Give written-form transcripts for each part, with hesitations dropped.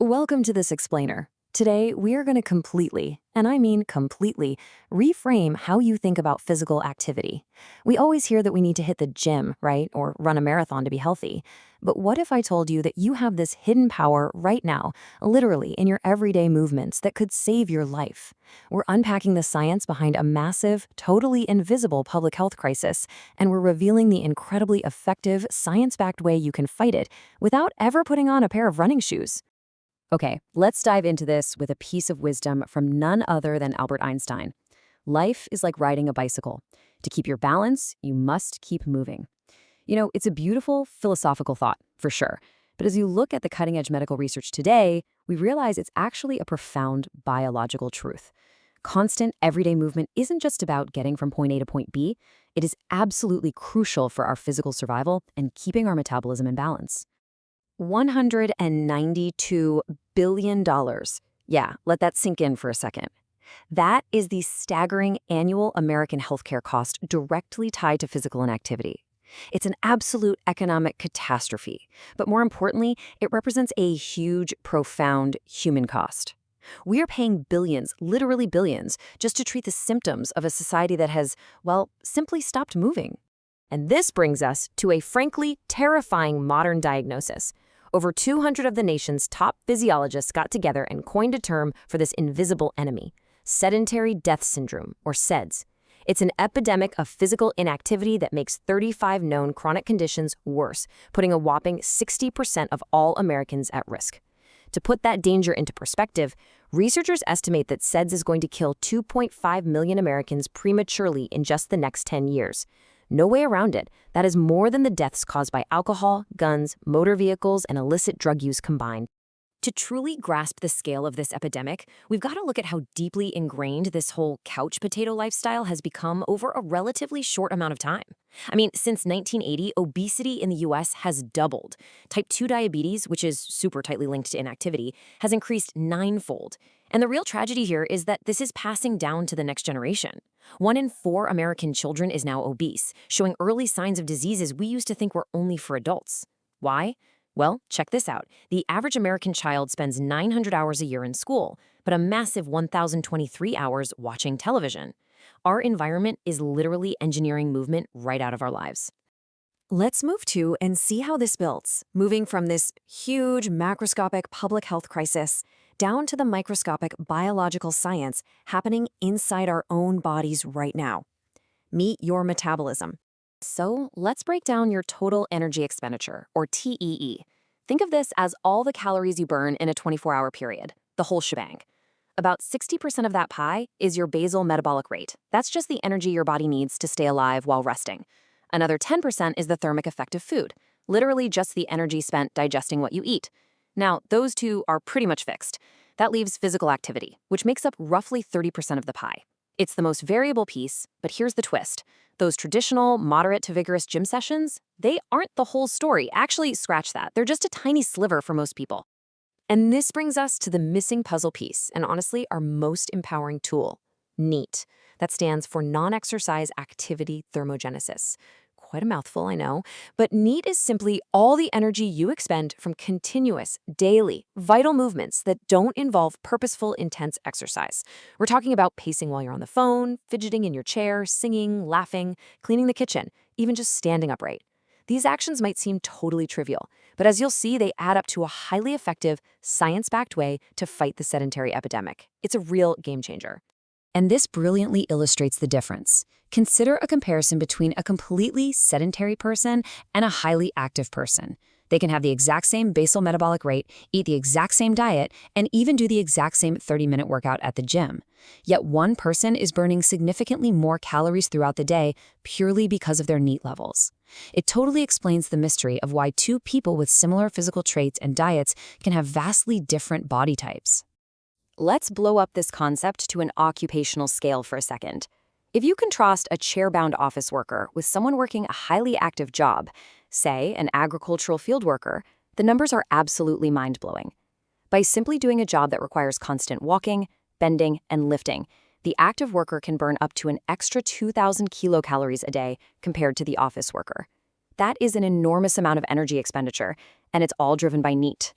Welcome to this explainer. Today, we are going to completely, and I mean completely, reframe how you think about physical activity. We always hear that we need to hit the gym, right? Or run a marathon to be healthy. But what if I told you that you have this hidden power right now, literally in your everyday movements that could save your life? We're unpacking the science behind a massive, totally invisible public health crisis, and we're revealing the incredibly effective, science-backed way you can fight it without ever putting on a pair of running shoes. Okay, let's dive into this with a piece of wisdom from none other than Albert Einstein. Life is like riding a bicycle. To keep your balance, you must keep moving. It's a beautiful philosophical thought, for sure. But as you look at the cutting-edge medical research today, we realize it's actually a profound biological truth. Constant, everyday movement isn't just about getting from point A to point B. It is absolutely crucial for our physical survival and keeping our metabolism in balance. $192 billion. Yeah, let that sink in for a second. That is the staggering annual American healthcare cost directly tied to physical inactivity. It's an absolute economic catastrophe, but more importantly, it represents a huge, profound human cost. We are paying billions, literally billions, just to treat the symptoms of a society that has, well, simply stopped moving. And this brings us to a frankly terrifying modern diagnosis. Over 200 of the nation's top physiologists got together and coined a term for this invisible enemy, sedentary death syndrome, or SEDS. It's an epidemic of physical inactivity that makes 35 known chronic conditions worse, putting a whopping 60% of all Americans at risk. To put that danger into perspective, researchers estimate that SEDS is going to kill 2.5 million Americans prematurely in just the next 10 years. No way around it. That is more than the deaths caused by alcohol, guns, motor vehicles, and illicit drug use combined. To truly grasp the scale of this epidemic, we've got to look at how deeply ingrained this whole couch potato lifestyle has become over a relatively short amount of time. Since 1980, obesity in the US has doubled. Type 2 diabetes, which is super tightly linked to inactivity, has increased ninefold. And the real tragedy here is that this is passing down to the next generation. 1 in 4 American children is now obese, showing early signs of diseases we used to think were only for adults. Why? Well, check this out. The average American child spends 900 hours a year in school, but a massive 1,023 hours watching television. Our environment is literally engineering movement right out of our lives. Let's move to and see how this builds, moving from this huge macroscopic public health crisis down to the microscopic biological science happening inside our own bodies right now. Meet your metabolism. So let's break down your total energy expenditure, or TEE. Think of this as all the calories you burn in a 24-hour period, the whole shebang. About 60% of that pie is your basal metabolic rate. That's just the energy your body needs to stay alive while resting. Another 10% is the thermic effect of food, literally just the energy spent digesting what you eat. Now, those two are pretty much fixed. That leaves physical activity, which makes up roughly 30% of the pie. It's the most variable piece, but here's the twist. Those traditional, moderate to vigorous gym sessions, they aren't the whole story. Actually, scratch that. They're just a tiny sliver for most people. And this brings us to the missing puzzle piece, and honestly, our most empowering tool, NEAT. That stands for Non-Exercise Activity Thermogenesis. Quite a mouthful, I know, but NEAT is simply all the energy you expend from continuous, daily, vital movements that don't involve purposeful, intense exercise. We're talking about pacing while you're on the phone, fidgeting in your chair, singing, laughing, cleaning the kitchen, even just standing upright. These actions might seem totally trivial, but as you'll see, they add up to a highly effective, science-backed way to fight the sedentary epidemic. It's a real game changer. And this brilliantly illustrates the difference. Consider a comparison between a completely sedentary person and a highly active person. They can have the exact same basal metabolic rate, eat the exact same diet, and even do the exact same 30-minute workout at the gym. Yet one person is burning significantly more calories throughout the day purely because of their NEAT levels. It totally explains the mystery of why two people with similar physical traits and diets can have vastly different body types. Let's blow up this concept to an occupational scale for a second. If you contrast a chair-bound office worker with someone working a highly active job, say an agricultural field worker, the numbers are absolutely mind-blowing. By simply doing a job that requires constant walking, bending, and lifting, the active worker can burn up to an extra 2,000 kilocalories a day compared to the office worker. That is an enormous amount of energy expenditure, and it's all driven by NEAT.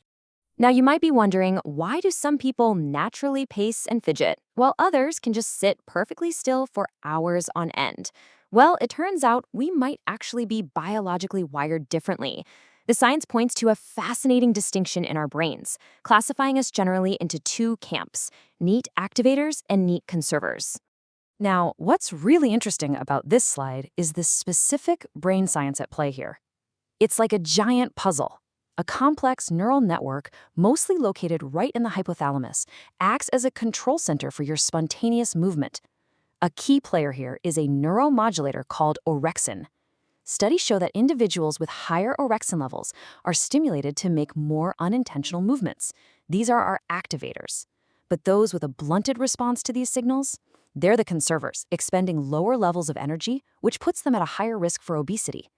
Now, you might be wondering, why do some people naturally pace and fidget, while others can just sit perfectly still for hours on end? Well, it turns out we might actually be biologically wired differently. The science points to a fascinating distinction in our brains, classifying us generally into two camps: neat activators and neat conservers. Now, what's really interesting about this slide is the specific brain science at play here. It's like a giant puzzle. A complex neural network, mostly located right in the hypothalamus, acts as a control center for your spontaneous movement. A key player here is a neuromodulator called orexin. Studies show that individuals with higher orexin levels are stimulated to make more unintentional movements. These are our activators. But those with a blunted response to these signals, they're the conservers, expending lower levels of energy, which puts them at a higher risk for obesity.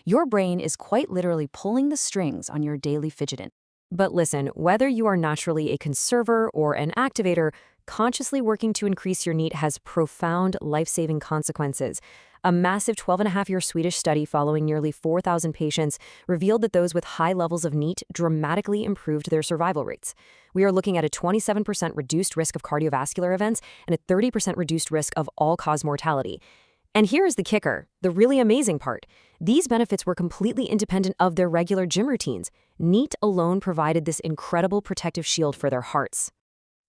Your brain is quite literally pulling the strings on your daily fidgeting. But listen, whether you are naturally a conserver or an activator, consciously working to increase your NEAT has profound life-saving consequences. A massive 12-and-a-half-year Swedish study following nearly 4,000 patients revealed that those with high levels of NEAT dramatically improved their survival rates. We are looking at a 27% reduced risk of cardiovascular events and a 30% reduced risk of all-cause mortality. And here is the kicker, the really amazing part. These benefits were completely independent of their regular gym routines. NEAT alone provided this incredible protective shield for their hearts.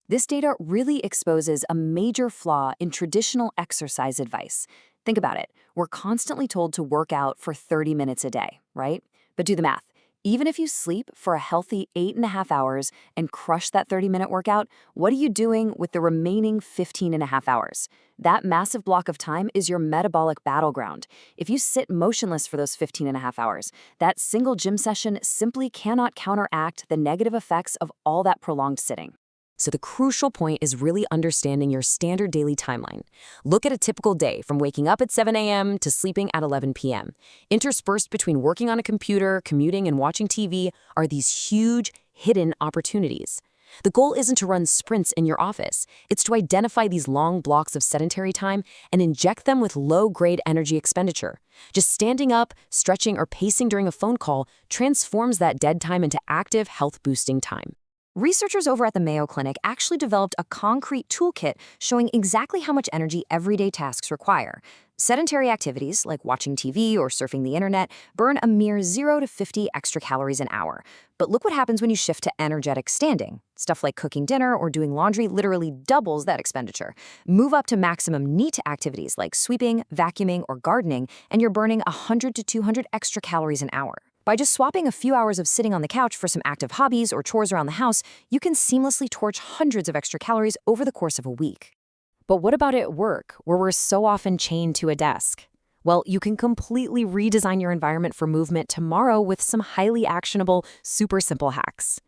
This data really exposes a major flaw in traditional exercise advice. Think about it. We're constantly told to work out for 30 minutes a day, right? But do the math. Even if you sleep for a healthy 8.5 hours and crush that 30-minute workout, what are you doing with the remaining 15.5 hours? That massive block of time is your metabolic battleground. If you sit motionless for those 15.5 hours, that single gym session simply cannot counteract the negative effects of all that prolonged sitting. So the crucial point is really understanding your standard daily timeline. Look at a typical day from waking up at 7 a.m. to sleeping at 11 p.m. Interspersed between working on a computer, commuting, and watching TV are these huge, hidden opportunities. The goal isn't to run sprints in your office. It's to identify these long blocks of sedentary time and inject them with low-grade energy expenditure. Just standing up, stretching, or pacing during a phone call transforms that dead time into active, health-boosting time. Researchers over at the Mayo Clinic actually developed a concrete toolkit showing exactly how much energy everyday tasks require. Sedentary activities, like watching TV or surfing the internet, burn a mere 0 to 50 extra calories an hour. But look what happens when you shift to energetic standing. Stuff like cooking dinner or doing laundry literally doubles that expenditure. Move up to maximum NEAT activities like sweeping, vacuuming, or gardening, and you're burning 100 to 200 extra calories an hour. By just swapping a few hours of sitting on the couch for some active hobbies or chores around the house, you can seamlessly torch hundreds of extra calories over the course of a week. But what about at work, where we're so often chained to a desk? Well, you can completely redesign your environment for movement tomorrow with some highly actionable, super simple hacks.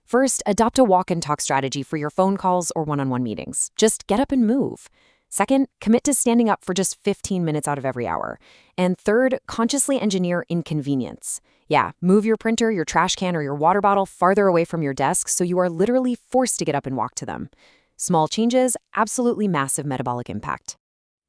First, adopt a walk and talk strategy for your phone calls or one-on-one meetings. Just get up and move. Second, commit to standing up for just 15 minutes out of every hour. And third, consciously engineer inconvenience. Yeah, move your printer, your trash can, or your water bottle farther away from your desk so you are literally forced to get up and walk to them. Small changes, absolutely massive metabolic impact.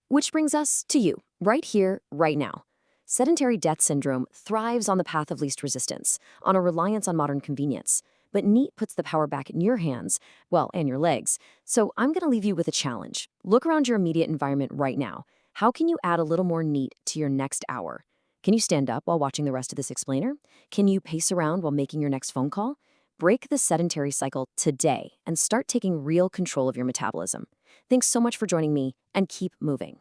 Which brings us to you, right here, right now. Sedentary death syndrome thrives on the path of least resistance, on a reliance on modern convenience. But NEAT puts the power back in your hands, well, and your legs. So I'm going to leave you with a challenge. Look around your immediate environment right now. How can you add a little more NEAT to your next hour? Can you stand up while watching the rest of this explainer? Can you pace around while making your next phone call? Break the sedentary cycle today and start taking real control of your metabolism. Thanks so much for joining me, and keep moving.